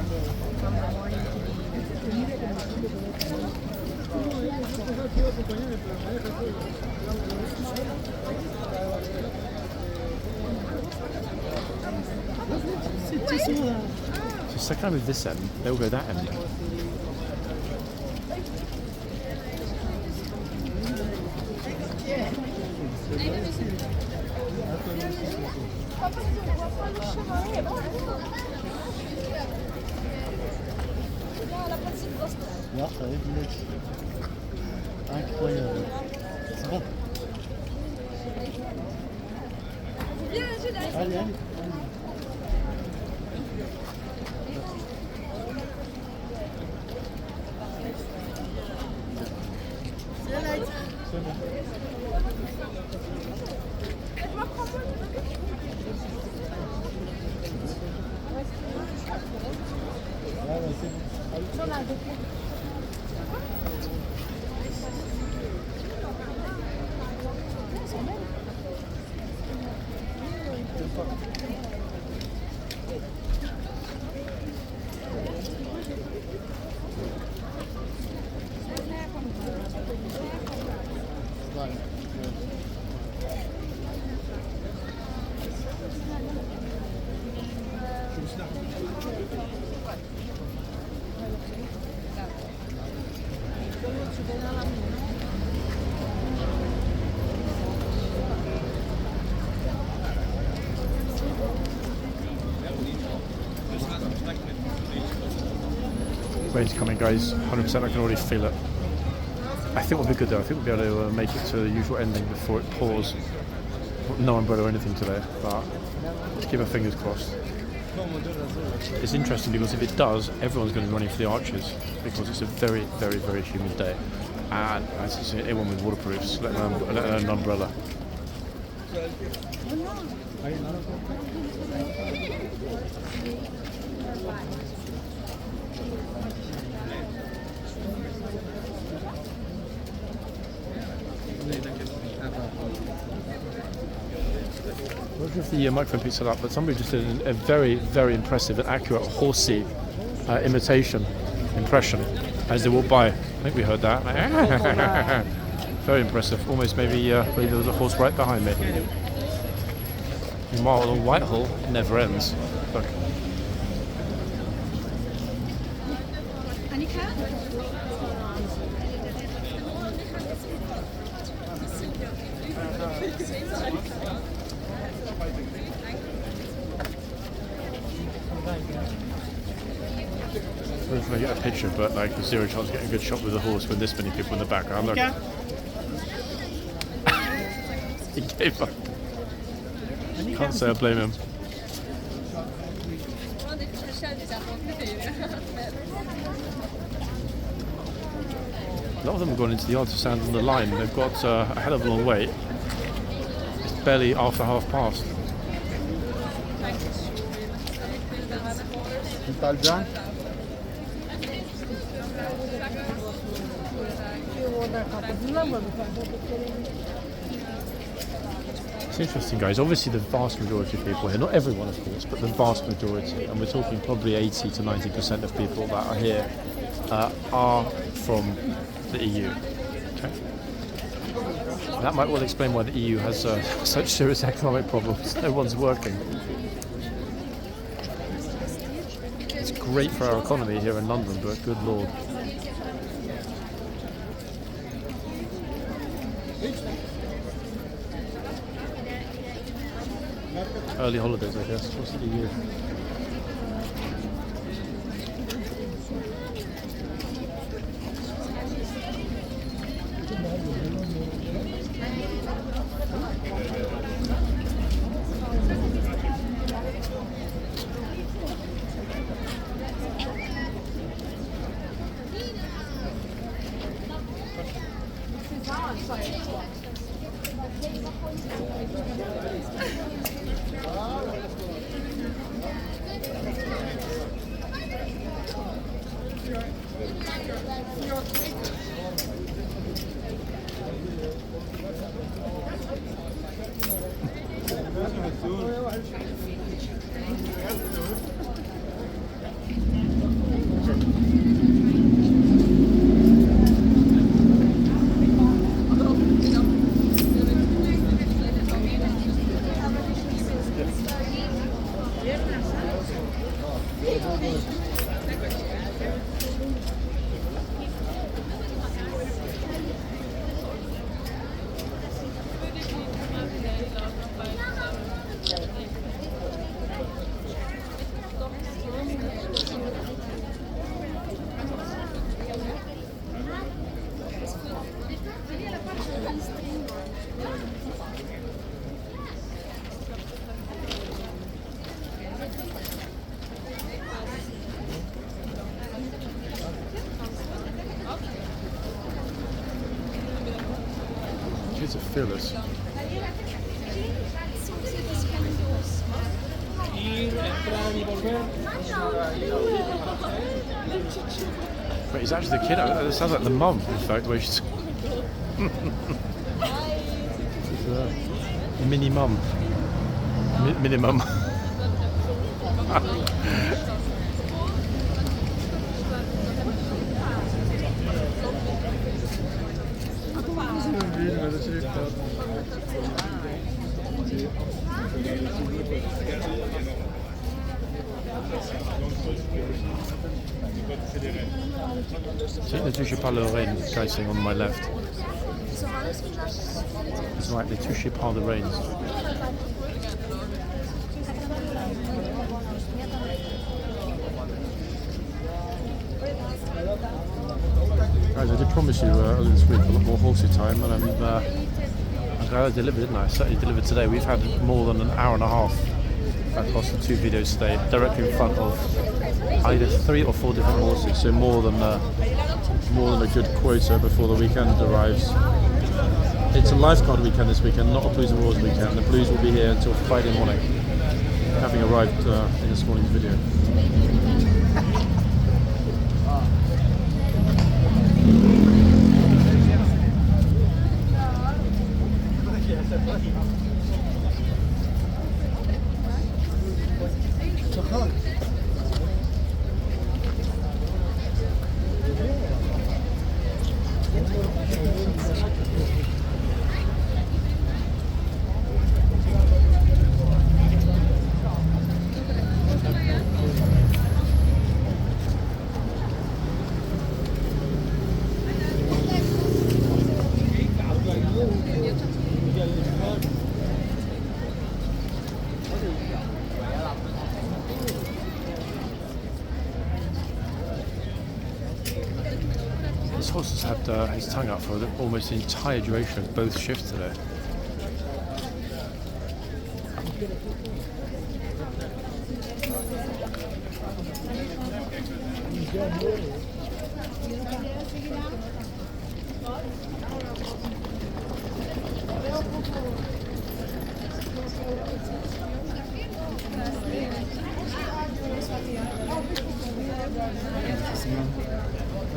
So second time with this end, they'll go that end. Ja, ça va être incroyable. C'est bon. Allez, allez. C'est bon. Rain's coming, guys. 100%. I can already feel it. I think we'll be good though. I think we'll be able to make it to the usual ending before it pours. No umbrella or anything today, but let's keep our fingers crossed. It's interesting because if it does, everyone's going to be running for the arches because it's a very, very, very humid day, and as you see, everyone with waterproofs, let alone an umbrella. I'm not sure if the microphone picks it up, but somebody just did a very, very impressive and accurate horsey impression as they walked by. I think we heard that. Very impressive. Almost maybe there was a horse right behind me. Meanwhile, the Whitehall never ends. Look. I get a picture, but like zero chance of getting a good shot with a horse with this many people in the background. Look. He gave up. Can't say I blame him. A lot of them have gone into the yard to stand on the line. They've got a hell of a long wait. It's barely after half past. It's interesting, guys. Obviously, the vast majority of people here, not everyone, of course, but the vast majority, and we're talking probably 80 to 90% of people that are here, are from the EU. Okay. That might well explain why the EU has such serious economic problems. No one's working. It's great for our economy here in London, but good lord. Early holidays, I guess. What's the EU? Kids are fearless. But he's actually the kid. It sounds like the mum, in fact, where she's mini mum, mini mum. Ne touchez pas le rein, guy saying on my left. It's right, ne touchez pas the reins. Guys, I did promise you earlier this week a lot more horsey time, and I'm glad I delivered, didn't I? I certainly delivered today. We've had more than an hour and a half across the 2 videos today, directly in front of either 3 or 4 different horses, so more than a good quota before the weekend arrives. It's a lifeguard weekend this weekend, not a Blues and Royals weekend. The Blues will be here until Friday morning, having arrived in this morning's video. This horse has had his tongue out for almost the entire duration of both shifts today.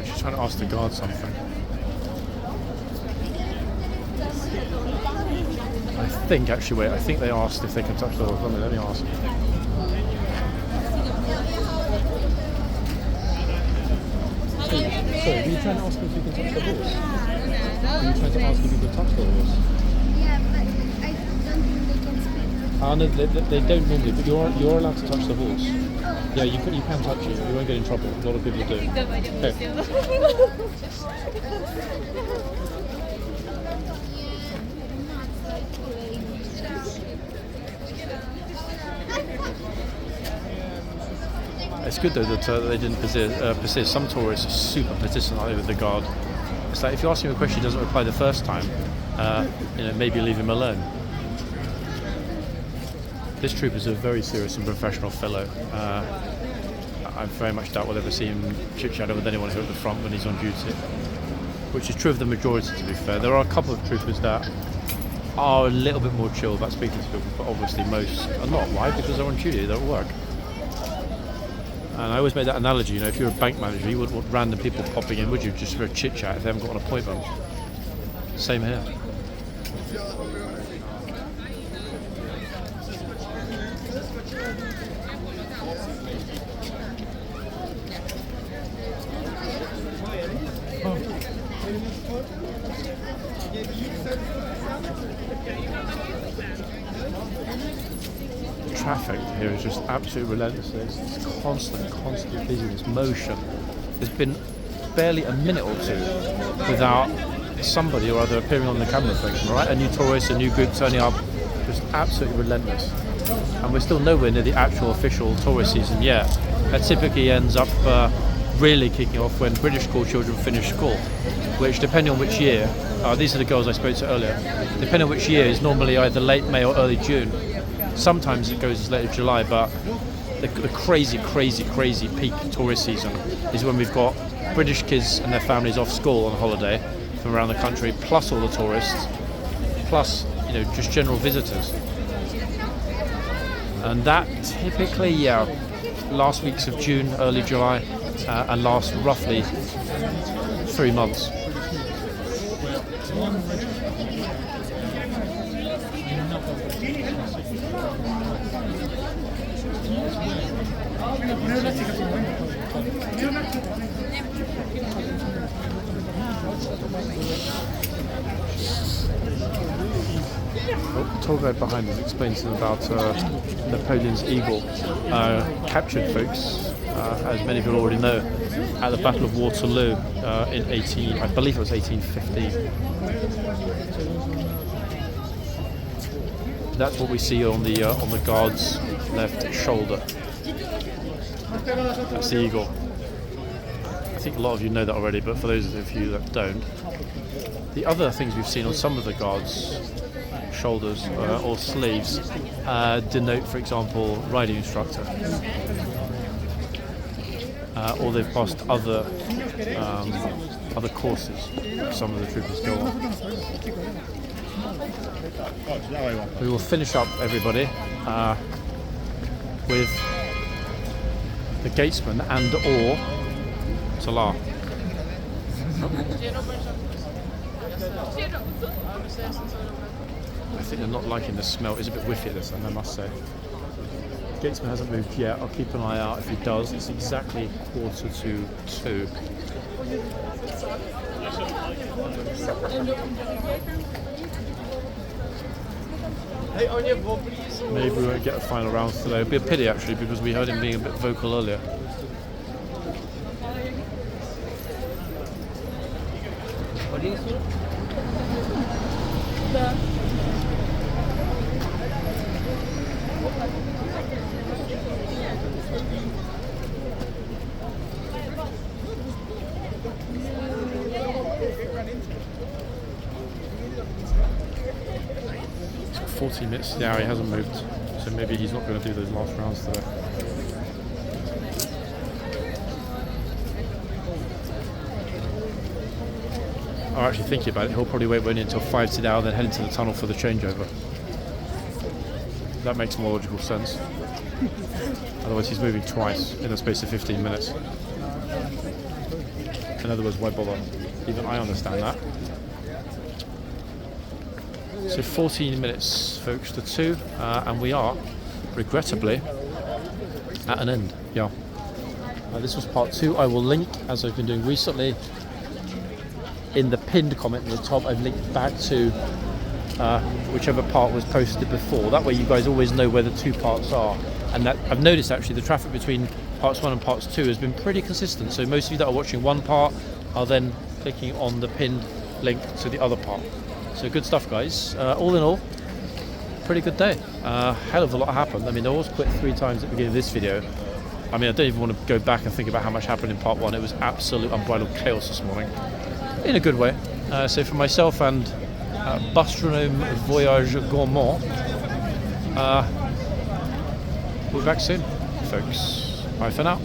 She's trying to ask the guard something. I think, actually, wait, I think they asked if they can touch the horse. Let me ask. Sorry, were you trying to ask if you can touch the horse? Were you trying to ask if you can touch the horse? Yeah, but I don't think they can speak. No, they don't normally, but you're allowed to touch the horse. Yeah, you can touch it. You won't get in trouble. A lot of people do. Okay. It's good though that they didn't persist. Some tourists are super persistent with the guard. It's like if you ask him a question, he doesn't reply the first time. Maybe leave him alone. This troop is a very serious and professional fellow. I very much doubt we'll ever see him chit-chat with anyone here at the front when he's on duty, which is true of the majority, to be fair. There are a couple of troopers that are a little bit more chill about speaking to people, but obviously most are not. Why? Because they're on duty, they're at work. And I always make that analogy, if you're a bank manager, you wouldn't want random people popping in, would you, just for a chit-chat if they haven't got an appointment? Same here. Traffic here is just absolutely relentless. It's constant busyness, motion. There's been barely a minute or two without somebody or other appearing on the camera section, right? A new tourist, a new group turning up, just absolutely relentless. And we're still nowhere near the actual official tourist season yet. That typically ends up really kicking off when British school children finish school, which, depending on which year, these are the girls I spoke to earlier, depending on which year, is normally either late May or early June. Sometimes it goes as late as July, but the crazy peak tourist season is when we've got British kids and their families off school on holiday from around the country, plus all the tourists, plus just general visitors. And that typically, last weeks of June, early July, and lasts roughly 3 months. The tour guide behind us explains to them about Napoleon's eagle, captured, folks, as many of you already know, at the Battle of Waterloo in I believe it was 1815. That's what we see on the guard's left shoulder. That's the eagle. I think a lot of you know that already, but for those of you that don't, the other things we've seen on some of the guards' shoulders or sleeves denote, for example, riding instructor, or they've passed other courses. Some of the troopers go on. We will finish up, everybody, with the Gatesman and or Salah. I think they're not liking the smell. It's a bit whiffy, this, and I must say. Gatesman hasn't moved yet. I'll keep an eye out if he does. It's exactly 1:45. Maybe we won't get a final round today. It'd be a pity actually, because we heard him being a bit vocal earlier. It's got 14 minutes. Yeah, he hasn't moved, so maybe he's not going to do those last rounds today. I'm actually thinking about it. He'll probably wait until 5 to now, then head into the tunnel for the changeover. That makes more logical sense. Otherwise, he's moving twice in the space of 15 minutes. In other words, why bother? Even I understand that. So 14 minutes, folks, to 2, and we are, regrettably, at an end. Yeah. This was part 2. I will link, as I've been doing recently, in the pinned comment at the top. I've linked back to whichever part was posted before. That way you guys always know where the 2 parts are. And that I've noticed actually the traffic between parts 1 and parts 2 has been pretty consistent. So most of you that are watching one part are then clicking on the pinned link to the other part. So good stuff, guys. All in all, pretty good day. Hell of a lot happened. I mean, I was quit 3 times at the beginning of this video. I mean, I don't even want to go back and think about how much happened in part 1. It was absolute unbridled chaos this morning, in a good way. So for myself and Bastronome Voyage Gourmand, we'll be back soon, folks. Bye for now.